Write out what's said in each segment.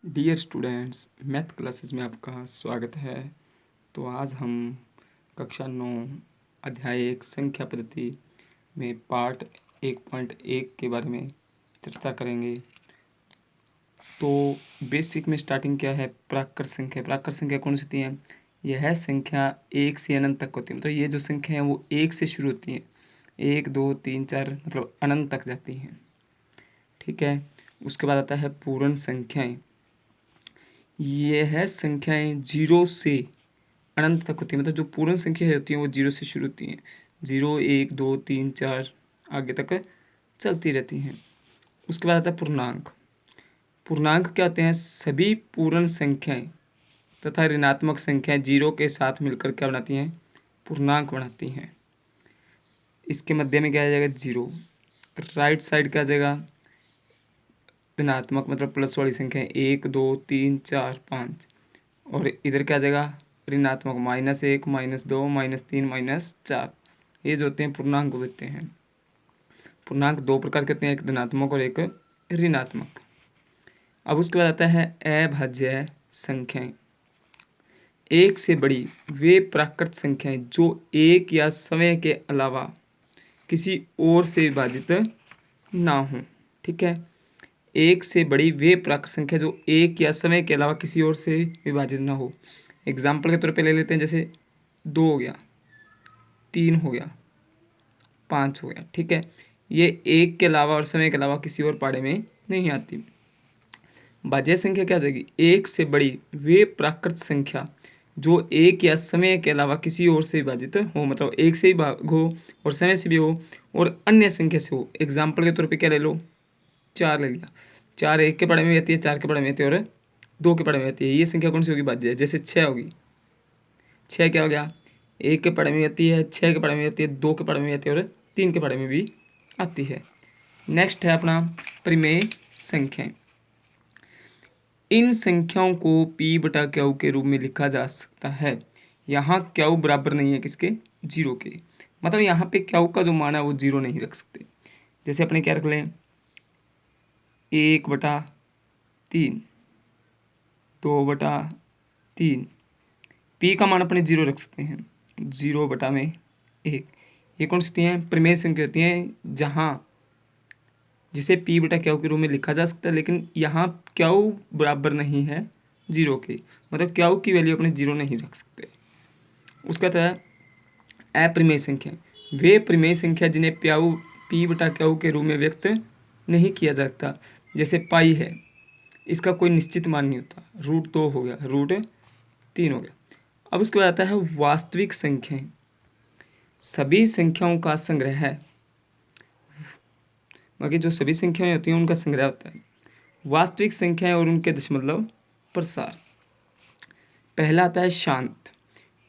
Dear students, math classes में आपका स्वागत है। तो आज हम कक्षा 9 अध्याय 1 संख्या पद्धति में पार्ट 1.1 के बारे में चर्चा करेंगे। तो बेसिक में स्टार्टिंग क्या है? प्राकृत संख्या। प्राकृत संख्या कौन सी होती है? यह संख्या 1 से अनंत तक होती है। मतलब ये जो संख्या है वो 1 से शुरू होती है, 1 2 3 4 मतलब अनंत तक जाती हैं। ठीक है। उसके बाद आता है पूर्ण संख्याएं। यह संख्याएं 0 से अनंत तक होती है। मतलब जो पूर्ण संख्या होती हैं वो 0 से शुरू होती हैं, 0 1 2 3 4 आगे तक चलती रहती हैं। उसके बाद आता है पूर्णांक। पूर्णांक क्या होते हैं? सभी पूर्ण संख्याएं तथा ऋणात्मक संख्याएं 0 के साथ मिलकर क्या बनाती हैं? पूर्णांक बनाती हैं। इसके मध्य में क्या आ जाएगा? 0। राइट साइड क्या आ जाएगा? धनात्मक मतलब प्लस वाली संख्या 1 2 3 4 5। और इधर क्या आ जाएगा? ऋणात्मक -1 -2 -3 -4। ये जो होते हैं पूर्णांक होते हैं। पूर्णांक दो प्रकार के होते हैं, एक धनात्मक और एक ऋणात्मक। अब उसके बाद आता है अभाज्य संख्याएं। एक से बड़ी वे प्राकृत संख्याएं जो एक या समय के अलावा किसी और से विभाजित ना हो। ठीक है। एक से बड़ी वे प्राकृत संख्या जो एक या समय के अलावा किसी और से विभाजित ना हो। एग्जाम्पल के तौर पे ले लेते हैं, जैसे 2 हो गया, 3 हो गया, 5 हो गया। ठीक है। ये एक के अलावा और समय के अलावा किसी और पाड़े में नहीं आती। भाज्य संख्या क्या हो जाएगी? एक से बड़ी वे प्राकृत संख्या जो एक या समय के अलावा किसी और से विभाजित हो। मतलब एक से ही भाग हो और समय से भी हो और अन्य संख्या से हो। एग्जाम्पल के तौर पे क्या ले लो? 4 ले लिया। 4 एक के पड़े में आती है, 4 के पड़े में आती है और 2 के पड़े में आती है। ये संख्या कौन सी होगी? भाज्य है। जैसे 6 होगी, 6 क्या हो गया? एक के पड़े में आती है, 6 के पड़े में आती है, 2 के पड़े में आती है और 3 के पड़े में भी आती है। नेक्स्ट है अपना परिमेय संख्याएं। इन संख्याओं को p बटा क्यू के रूप में लिखा जा सकता है। यहाँ क्यू बराबर नहीं है किसके? 0 के। मतलब यहाँ पे क्यू का जो मान है वो 0 नहीं रख सकते। जैसे अपने क्या रख लें? 1/3, 2/3। p का मान अपने 0 रख सकते हैं, 0/1। ये कौन सी होती हैं? परिमेय संख्या होती हैं जहाँ जिसे p बटा क्यू के रूप में लिखा जा सकता है, लेकिन यहाँ क्यू बराबर नहीं है 0 के। मतलब क्यू की वैल्यू अपने 0 नहीं रख सकते। उसका था अप्रमेय संख्या। वे परिमेय संख्या जिन्हें p बटा क्यू के रूप में व्यक्त नहीं किया जा सकता। जैसे पाई है, इसका कोई निश्चित मान नहीं होता। √2 हो गया, √3 हो गया। अब उसके बाद आता है वास्तविक संख्याएं। सभी संख्याओं का संग्रह है। बाकी जो सभी संख्याएं होती हैं उनका संग्रह होता है। वास्तविक संख्याएं और उनके दशमलव प्रसार। पहला आता है शांत।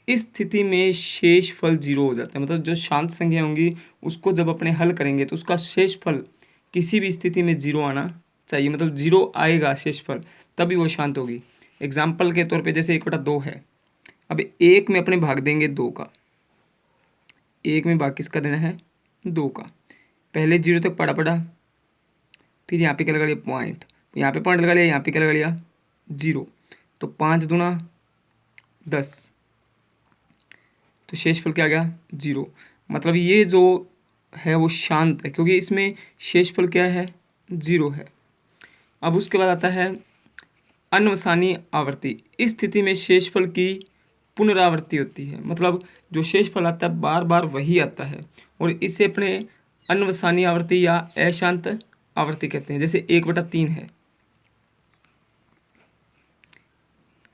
इस स्थिति में शेष फल 0 हो जाता है। मतलब जो शांत संख्या होंगी उसको जब अपने हल करेंगे तो उसका शेष फल किसी भी स्थिति में 0 आना चाहिए। मतलब 0 आएगा शेष फल, तभी वो शांत होगी। एग्जाम्पल के तौर पे जैसे 1/2 है। अब 1 में अपने भाग देंगे 2 का। 1 में भाग किसका देना है? 2 का। पहले 0 तक पड़ा, फिर यहाँ पे क्या लगा लिया? पॉइंट। यहाँ पे पॉइंट लगा लिया, यहाँ पे क्या लगा लिया? 0। तो 5 दूना 10, तो शेषफल क्या आ गया? 0। मतलब ये जो है वो शांत है क्योंकि इसमें शेषफल क्या है? 0 है। अब उसके बाद आता है अनवसानी आवर्ती। इस स्थिति में शेषफल की पुनरावृत्ति होती है। मतलब जो शेषफल आता है बार बार वही आता है और इसे अपने अनवसानी आवर्ती या अशांत आवर्ती कहते हैं। जैसे 1/3 है,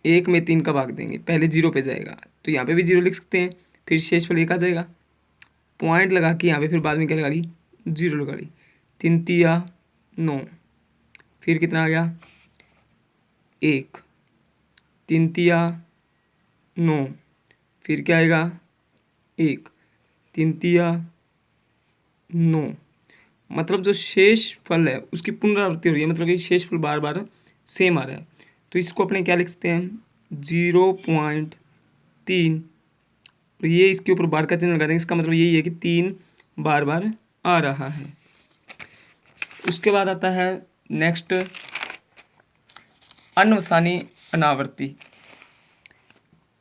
1 में 3 का भाग देंगे, पहले 0 पे जाएगा तो यहाँ पे भी 0 लिख सकते हैं। फिर शेषफल 1 आ जाएगा, पॉइंट लगा के यहाँ पे फिर बाद में क्या लगा ली? 0 लगा ली। 3 तिया 9, फिर कितना आ गया? 1। 3 तिया 9, फिर क्या आएगा? 1। 3 तिया 9। मतलब जो शेष फल है उसकी पुनरावृत्ति हो रही है। मतलब कि शेष फल बार बार सेम आ रहा है। तो इसको अपने क्या लिख सकते हैं? 0.3। तो ये इसके ऊपर बार का चिन्ह लगा देंगे। इसका मतलब यही है कि 3 बार बार आ रहा है। उसके बाद आता है नेक्स्ट अन्वसानी अनावर्ती।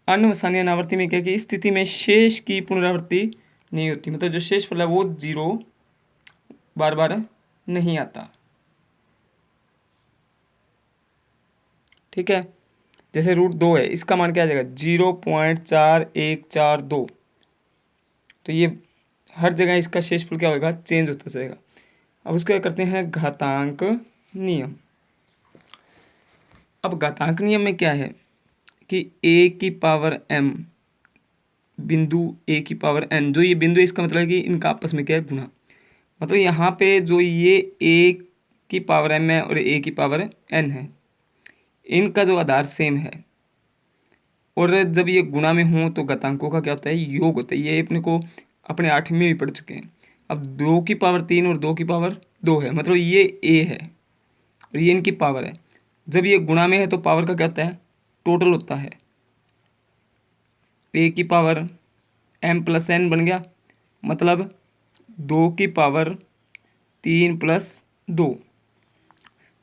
अन्वसानी अनावर्ती में क्या कि इस स्थिति में शेष की पुनरावृत्ति नहीं होती, मतलब जो शेषफल है वो 0 बार बार नहीं आता। ठीक है, जैसे √2 है, इसका मान क्या आ जाएगा 0.4142। तो ये हर जगह इसका शेषफल क्या होगा, चेंज होता जाएगा। अब उसको क्या करते हैं, घातांक नियम। अब घातांक नियम में क्या है कि a⁻m बिंदु a⁻n, जो ये बिंदु है इसका मतलब है कि इनका आपस में क्या है, गुणा। मतलब यहाँ पे जो ये a⁻m है और a⁻n है, इनका जो आधार सेम है, और जब ये गुणा में हो तो घातांकों का क्या होता है, योग होता है। ये अपने को अपने 8वीं में भी पढ़ चुके हैं। अब 2⁻3 और 2⁻2 है, मतलब ये a है और ये इनकी पावर है। जब ये गुणा में है तो पावर का क्या होता है, टोटल होता है। a⁻m+n बन गया, मतलब 2⁻3 + 2,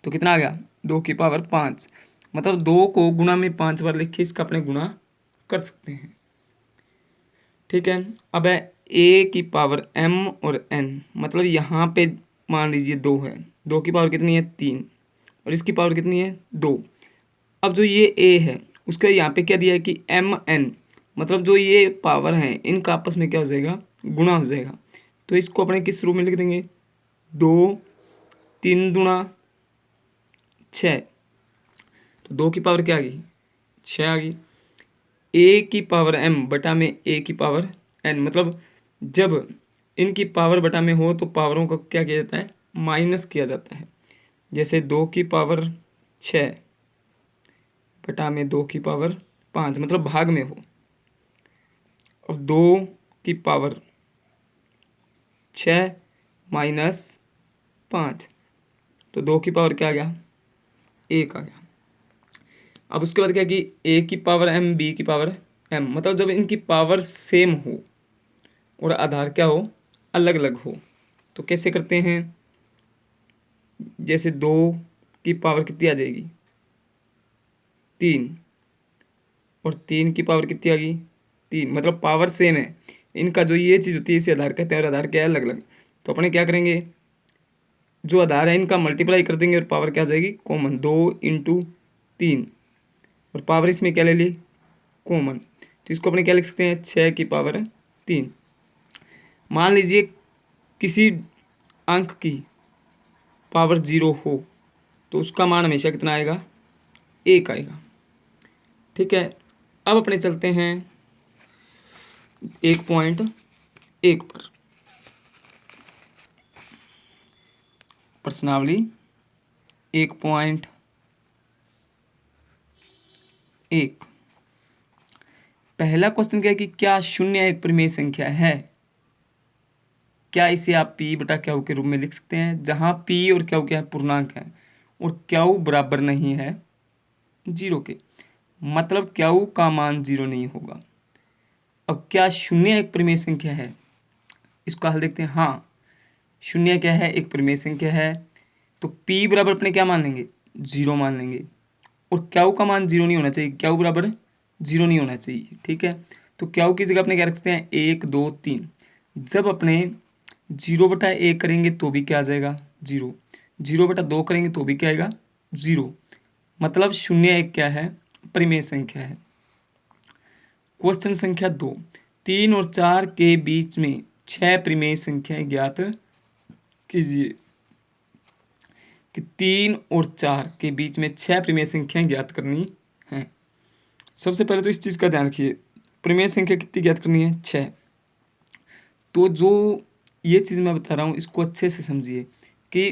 तो कितना आ गया, 2�5। मतलब 2 को गुणा में 5 बार लिख के इसका अपने गुणा कर सकते हैं। ठीक है, अब है a⁻m और n, मतलब यहाँ पे मान लीजिए 2 है, 2 की पावर कितनी है, 3, और इसकी पावर कितनी है, 2। अब जो ये a है उसका यहाँ पे क्या दिया है कि mn, मतलब जो ये पावर है इनका आपस में क्या हो जाएगा, गुणा हो जाएगा। तो इसको अपने किस रूप में लिख देंगे, 2 3 दूना 6, तो 2 की पावर क्या आ गई, 6 आ गई। a⁻m बटा में a⁻n, मतलब जब इनकी पावर बटा में हो तो पावरों को क्या किया जाता है, माइनस किया जाता है। जैसे 2⁻6 बटा में 2�5, मतलब भाग में हो। अब 2⁻6 - 5, तो 2 की पावर क्या आ गया, 1 आ गया। अब उसके बाद क्या कि a⁻m b⁻m, मतलब जब इनकी पावर सेम हो और आधार क्या हो, अलग अलग हो, तो कैसे करते हैं, जैसे 2 की पावर कितनी आ जाएगी, 3, और 3 की पावर कितनी आ गई, 3, मतलब पावर सेम है। इनका जो ये चीज़ होती है इसे आधार कहते हैं, और आधार क्या है, अलग अलग। तो अपने क्या करेंगे, जो आधार है इनका मल्टीप्लाई कर देंगे और पावर क्या आ जाएगी, कॉमन, 2 × 3, और पावर इसमें क्या ले ली, कॉमन। तो इसको अपने क्या लिख सकते हैं, 6⁻3। मान लीजिए किसी अंक की पावर 0 हो तो उसका मान हमेशा कितना आएगा, 1 आएगा। ठीक है, अब अपने चलते हैं 1.1 पर। प्रश्नावली 1.1। पहला क्वेश्चन क्या है कि क्या शून्य एक परिमेय संख्या है। क्या इसे आप p बटा क्यू के रूप में लिख सकते हैं, जहां p और क्यू क्या है, पूर्णांक है, और क्यू बराबर नहीं है 0 के, मतलब क्यू का मान 0 नहीं होगा। अब क्या शून्य एक परिमेय संख्या है, इसका हल देखते हैं। हाँ, शून्य क्या है, एक परिमेय संख्या है, तो p बराबर अपने क्या मान लेंगे, 0 मान लेंगे, और क्यू का मान 0 नहीं होना चाहिए, क्यू बराबर 0 नहीं होना चाहिए। ठीक है, तो क्यू की जगह अपने क्या रख सकते हैं, 1 2 3। जब अपने 0/1 करेंगे तो भी क्या आ जाएगा, 0, 0/2 करेंगे तो भी क्या आएगा, 0, मतलब शून्य एक क्या है, परिमेय संख्या है। क्वेश्चन संख्या 2, 3 और 4 के बीच में 6 परिमेय संख्याएं ज्ञात कीजिए। कि 3 और 4 के बीच में 6 परिमेय संख्याएं ज्ञात करनी है। सबसे पहले तो इस चीज़ का ध्यान रखिए, परिमेय संख्या कितनी ज्ञात करनी है, 6। तो जो ये चीज़ मैं बता रहा हूँ इसको अच्छे से समझिए कि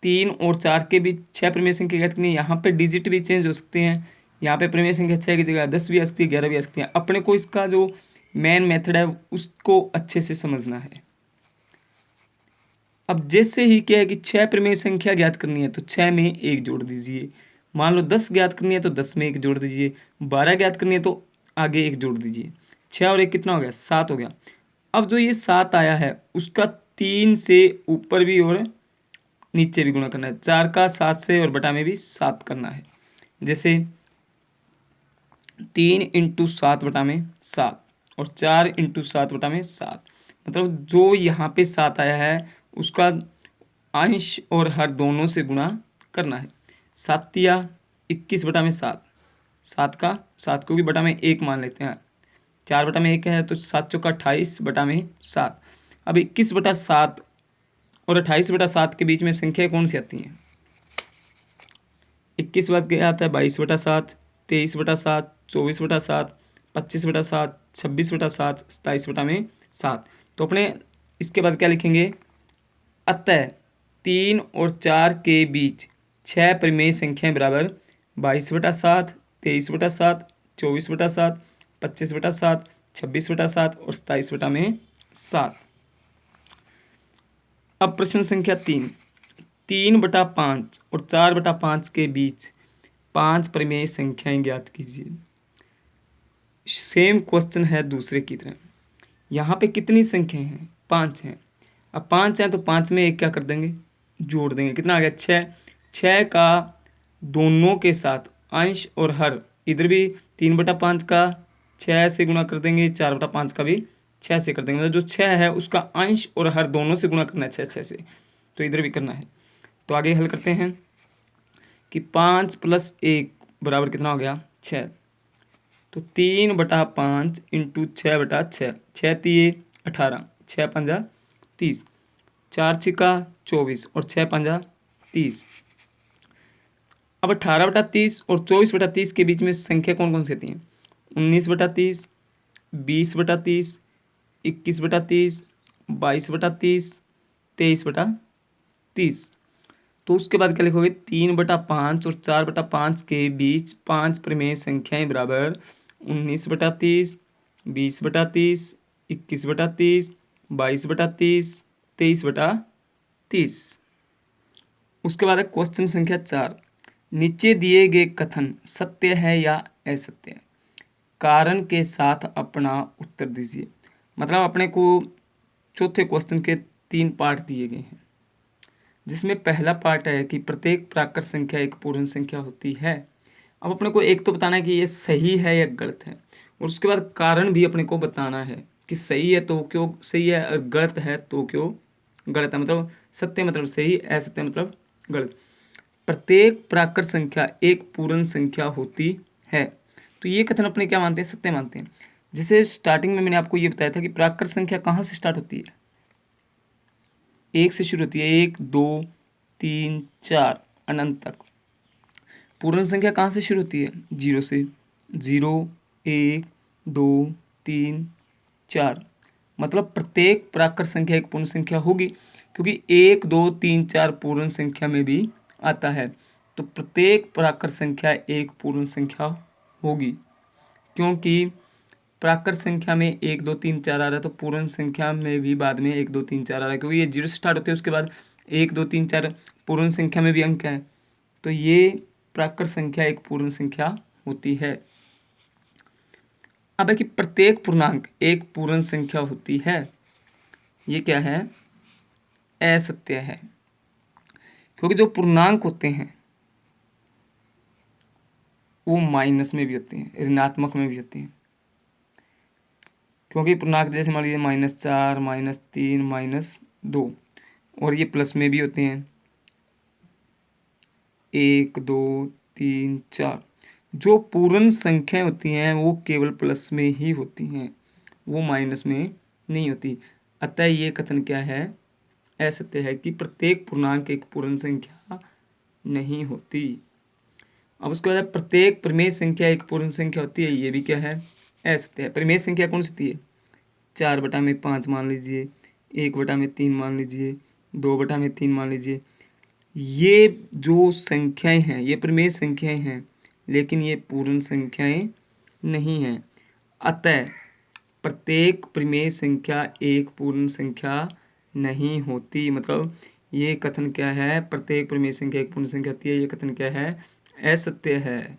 3 और 4 के बीच 6 परिमेय संख्या ज्ञात करनी है। यहाँ पे डिजिट भी चेंज हो सकते हैं, यहाँ पे परिमेय संख्या 6 की जगह 10 भी आ सकती है, 11 भी आ सकती है। अपने को इसका जो मेन मेथड है उसको अच्छे से समझना है। अब जैसे ही क्या है कि 6 परिमेय संख्या ज्ञात करनी है तो 6 में 1 जोड़ दीजिए। मान लो 10 ज्ञात करनी है तो 10 में 1 जोड़ दीजिए, 12 ज्ञात करनी है तो आगे 1 जोड़ दीजिए। 6 और 1 कितना हो गया, 7 हो गया। अब जो ये 7 आया है उसका 3 से ऊपर भी और नीचे भी गुणा करना है, 4 का 7 से और बटा में भी 7 करना है। जैसे 3 इंटू 7/7 और 4 इंटू 7/7, मतलब जो यहाँ पे 7 आया है उसका अंश और हर दोनों से गुणा करना है। 7×21/7, 7 क्योंकि बटा में 1 मान लेते हैं, 4/1 है तो 7×4 = 28/7। अब 21/7 और 28/7 के बीच में संख्या कौन सी आती हैं? 21 बाद क्या आता है? 22/7, 23/7, 24/7, 25/7, 26/7, 27/7। तो अपने इसके बाद क्या लिखेंगे? अतः 3 और 4 के बीच 6 परिमेय संख्याएं बराबर 22/7, 23/7, 24/7, 25/7, 26/7 और 27/7। अब प्रश्न संख्या 3, 3/5 और 4/5 के बीच 5 परिमेय संख्याएं ज्ञात कीजिए। सेम क्वेश्चन है दूसरे की तरह। यहाँ पे कितनी संख्याएं हैं? 5 हैं। अब 5 हैं तो 5 में एक क्या कर देंगे? जोड़ देंगे। कितना आ गया? 6। 6 का दोनों के साथ अंश और हर, इधर भी 3/5 का 6 से गुणा कर देंगे, 4/5 का भी 6 से कर देंगे। मतलब जो 6 है उसका अंश और हर दोनों से गुणा करना है 6 से, तो इधर भी करना है। तो आगे हल करते हैं कि 5 + 1 बराबर कितना हो गया? 6। तो 3/5 इंटू 6/6, 6 तिये 18, 6 पंजा 30, 4 छिका 24 और 6 पंजा 30। अब 18/30 और 24/30 के बीच में संख्या कौन कौन सी आती हैं? 19/30, 20/30, 21/30, 22/30, 23/30। तो उसके बाद क्या लिखोगे? 3/5 और 4/5 के बीच 5 परिमेय संख्याएं बराबर 19/30, 20/30, 21/30, 22/30, 23/30। उसके बाद है क्वेश्चन संख्या 4, नीचे दिए गए कथन सत्य है या असत्य है? कारण के साथ अपना उत्तर दीजिए। मतलब अपने को चौथे क्वेश्चन के 3 पार्ट दिए गए हैं, जिसमें पहला पार्ट है कि प्रत्येक प्राकृत संख्या एक पूर्ण संख्या होती है। अब अपने को एक तो बताना है कि ये सही है या गलत है, और उसके बाद कारण भी अपने को बताना है कि सही है तो क्यों सही है और गलत है तो क्यों गलत है। मतलब सत्य मतलब सही, असत्य मतलब गलत। प्रत्येक प्राकृत संख्या एक पूर्ण संख्या होती है, तो ये कथन अपने क्या मानते हैं? सत्य मानते हैं। जैसे स्टार्टिंग में मैंने आपको ये बताया था कि प्राकृत संख्या कहाँ से स्टार्ट होती है? 1 से शुरू होती है, 1, 2, 3, 4 अनंत तक। पूर्ण संख्या कहाँ से शुरू होती है? 0 से। 0, 1, 2, 3, 4। मतलब प्रत्येक प्राकृत संख्या एक पूर्ण संख्या होगी, क्योंकि 1, 2, 3, 4 पूर्ण संख्या में भी आता है। तो प्रत्येक प्राकृत संख्या एक पूर्ण संख्या होगी, क्योंकि प्राकृत संख्या में 1, 2, 3, 4 आ रहा है, तो पूर्ण संख्या में भी बाद में 1, 2, 3, 4 आ रहा है, क्योंकि ये 0 से स्टार्ट होते हैं, उसके बाद 1, 2, 3, 4 पूर्ण संख्या में भी अंक है, तो ये प्राकृत संख्या एक पूर्ण संख्या होती है। अब है कि प्रत्येक पूर्णांक एक पूर्ण संख्या होती है, ये क्या है? असत्य है, क्योंकि जो पूर्णांक होते हैं वो माइनस में भी होते हैं, ऋणात्मक में भी होते हैं। क्योंकि पूर्णांक जैसे मान लीजिए -4, -3, -2, और ये प्लस में भी होते हैं 1, 2, 3, 4। जो पूर्ण संख्याएं होती हैं वो केवल प्लस में ही होती हैं, वो माइनस में नहीं होती। अतः ये कथन क्या है? असत्य है कि प्रत्येक पूर्णांक एक पूर्ण संख्या नहीं होती। अब उसके बाद प्रत्येक परिमेय संख्या एक पूर्ण संख्या होती है, ये भी क्या है? असत्य है। परिमेय संख्या कौन सी होती है? 4/5 मान लीजिए, 1/3 मान लीजिए, 2/3 मान लीजिए। ये जो संख्याएं हैं ये परिमेय संख्याएं हैं, लेकिन ये पूर्ण संख्याएं नहीं हैं। अतः प्रत्येक परिमेय संख्या एक पूर्ण संख्या नहीं होती। मतलब ये कथन क्या है? प्रत्येक परिमेय संख्या एक पूर्ण संख्या होती है, ये कथन क्या है? असत्य है।